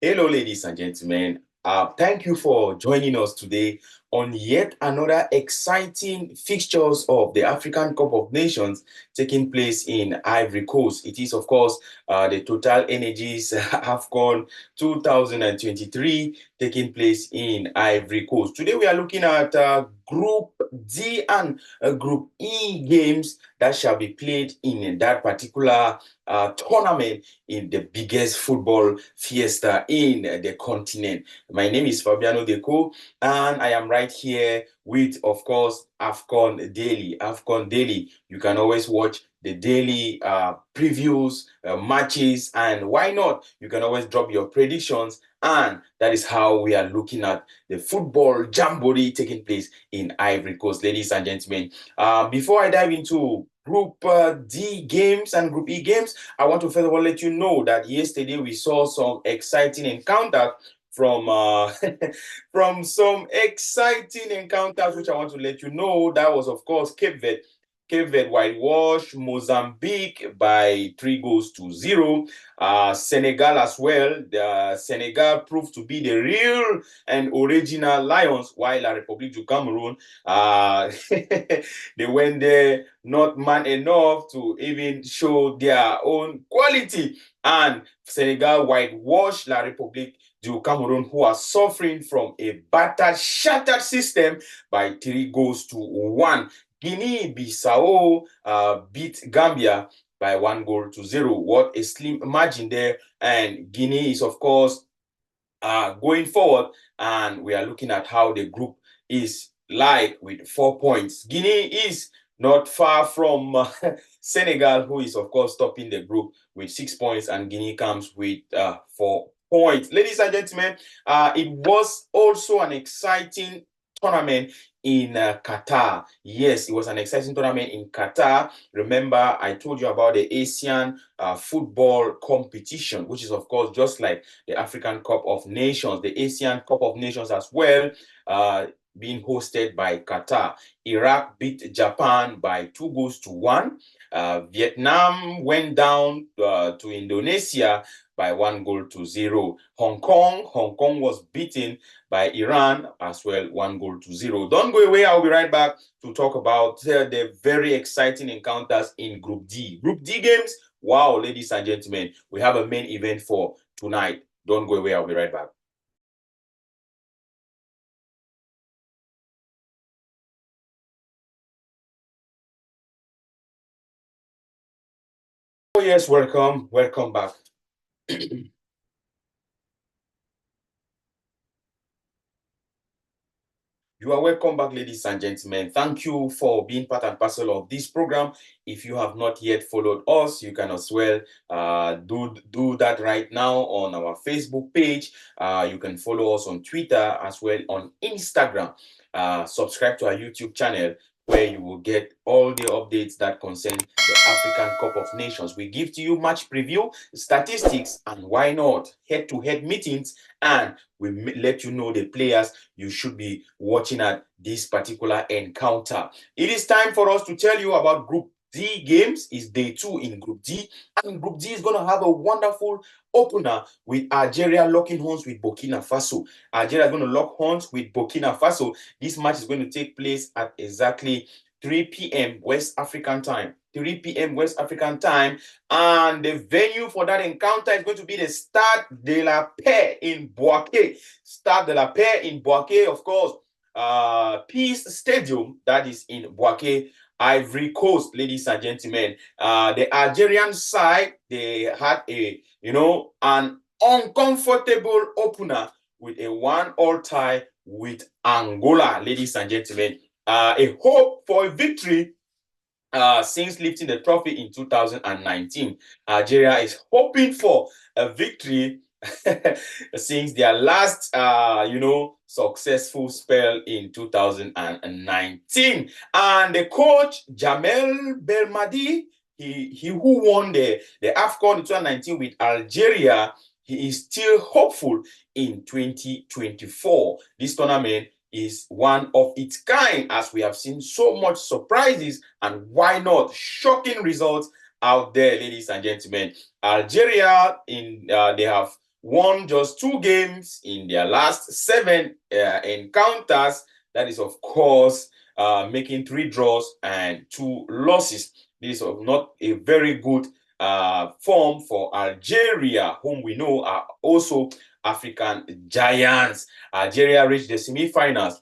Hello, ladies and gentlemen. Thank you for joining us today on yet another exciting fixtures of the African Cup of Nations taking place in Ivory Coast. It is, of course, the Total Energies AFCON 2023 taking place in Ivory Coast. Today, we are looking at Group D and Group E games that shall be played in that particular tournament in the biggest football fiesta in the continent. My name is Fabiano Deco, and I am right here with, of course, AFCON Daily. AFCON Daily, you can always watch the daily previews, matches, and why not? You can always drop your predictions, and that is how we are looking at the football jamboree taking place in Ivory Coast, ladies and gentlemen. Before I dive into Group D games and Group E games, I want to first of all let you know that yesterday we saw some exciting encounters from from some exciting encounters, which I want to let you know. That was, of course, Cape Verde. Cape Verde whitewashed Mozambique by 3-0. Senegal as well. Senegal proved to be the real and original Lions, while La République du Cameroon, they went there not man enough to even show their own quality. And Senegal whitewashed La République du Cameroon, who are suffering from a battered, shattered system by 3-1. Guinea-Bissau beat Gambia by 1-0. What a slim margin there. And Guinea is, of course, going forward. And we are looking at how the group is like with 4 points. Guinea is not far from Senegal, who is, of course, topping the group with 6 points. And Guinea comes with 4 points. Ladies and gentlemen, it was also an exciting tournament in Qatar. Yes, it was an exciting tournament in Qatar. Remember, I told you about the Asian football competition, which is, of course, just like the African Cup of Nations, the Asian Cup of Nations as well, being hosted by Qatar. Iraq beat Japan by 2-1. Vietnam went down to Indonesia by 1-0. Hong Kong was beaten by Iran as well, 1-0. Don't go away. I'll be right back to talk about the very exciting encounters in Group D. Group D games. Wow, ladies and gentlemen, we have a main event for tonight. Don't go away. I'll be right back. Oh yes, welcome back. You are welcome back, ladies and gentlemen. Thank you for being part and parcel of this program. If you have not yet followed us, you can as well do that right now on our Facebook page. You can follow us on Twitter as well, on Instagram. Subscribe to our YouTube channel, where you will get all the updates that concern the African Cup of Nations. We give to you match preview, statistics, and why not head-to-head meetings, and we let you know the players you should be watching at this particular encounter. It is time for us to tell you about Group D games. It's day 2 in Group D, and Group D is going to have a wonderful opener with Algeria locking horns with Burkina Faso. Algeria is going to lock horns with Burkina Faso. This match is going to take place at exactly 3 p.m. West African time. 3 p.m. West African time, and the venue for that encounter is going to be the Stade de la Paix in Bouaké. Stade de la Paix in Bouaké, of course, Peace Stadium, that is in Bouaké, Ivory Coast, ladies and gentlemen. The Algerian side, they had an uncomfortable opener with a 1-1 tie with Angola, ladies and gentlemen. A hope for a victory since lifting the trophy in 2019. Algeria is hoping for a victory since their last, successful spell in 2019. And the coach, Jamel Belmadi, he who won the AFCON in 2019 with Algeria, he is still hopeful in 2024. This tournament is one of its kind, as we have seen so much surprises and why not shocking results out there, ladies and gentlemen. Algeria, they have won just 2 games in their last 7 encounters. That is, of course, making 3 draws and 2 losses. This is not a very good form for Algeria, whom we know are also African giants. Algeria reached the semi-finals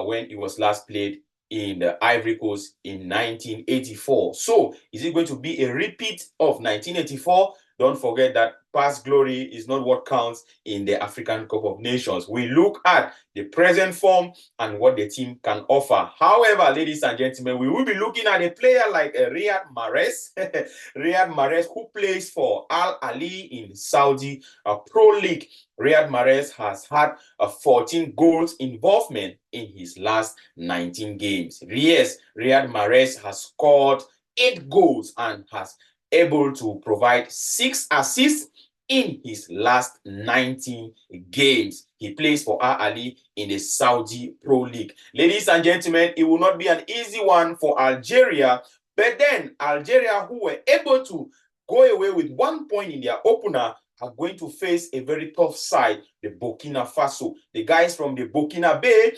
when it was last played in the Ivory Coast in 1984. So, is it going to be a repeat of 1984? Don't forget that past glory is not what counts in the African Cup of Nations. We look at the present form and what the team can offer. However, ladies and gentlemen, we will be looking at a player like Riyad Mahrez, Riyad Mahrez, who plays for Al Ahly in Saudi Pro League. Riyad Mahrez has had a 14 goals involvement in his last 19 games. Yes, Riyad Mahrez has scored 8 goals and has able to provide 6 assists in his last 19 games. He plays for Al Ahly in the Saudi Pro League. Ladies and gentlemen, it will not be an easy one for Algeria, but then Algeria, who were able to go away with 1 point in their opener, are going to face a very tough side, the Burkina Faso. The guys from the Burkina Bay,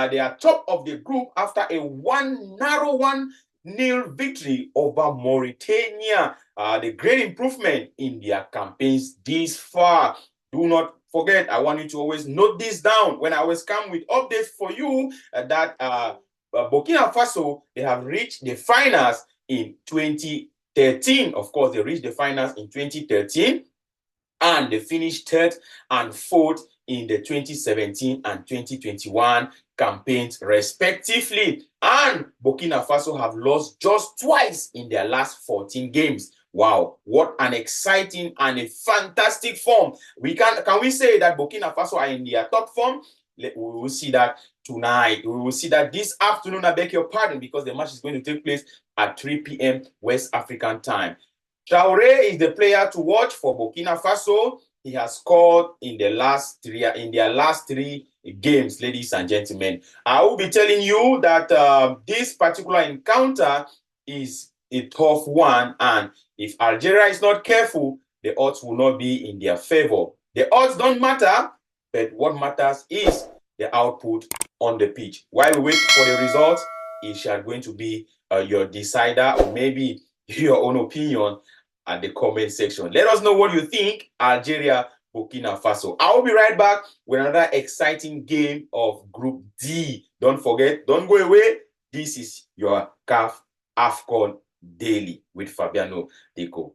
they are top of the group after a narrow 1-0 victory over Mauritania. The great improvement in their campaigns this far. Do not forget, I want you to always note this down when I always come with updates for you that Burkina Faso, they have reached the finals in 2013. Of course, they reached the finals in 2013. And they finished 3rd and 4th in the 2017 and 2021 campaigns, respectively. And Burkina Faso have lost just twice in their last 14 games. Wow, what an exciting and a fantastic form. Can we say that Burkina Faso are in their top form? We will see that tonight. We will see that this afternoon. I beg your pardon, because the match is going to take place at 3 p.m. West African time. Traoré is the player to watch for Burkina Faso. He has scored in their last 3 games, ladies and gentlemen. I will be telling you that this particular encounter is a tough one, and if Algeria is not careful, the odds will not be in their favor. The odds don't matter, but what matters is the output on the pitch. While we wait for the results, it shall going to be your decider, or maybe your own opinion at the comment section. Let us know what you think. Algeria, Burkina Faso. I will be right back with another exciting game of Group D. Don't forget, don't go away. This is your CAF AFCON Daily with Fabiano Deco.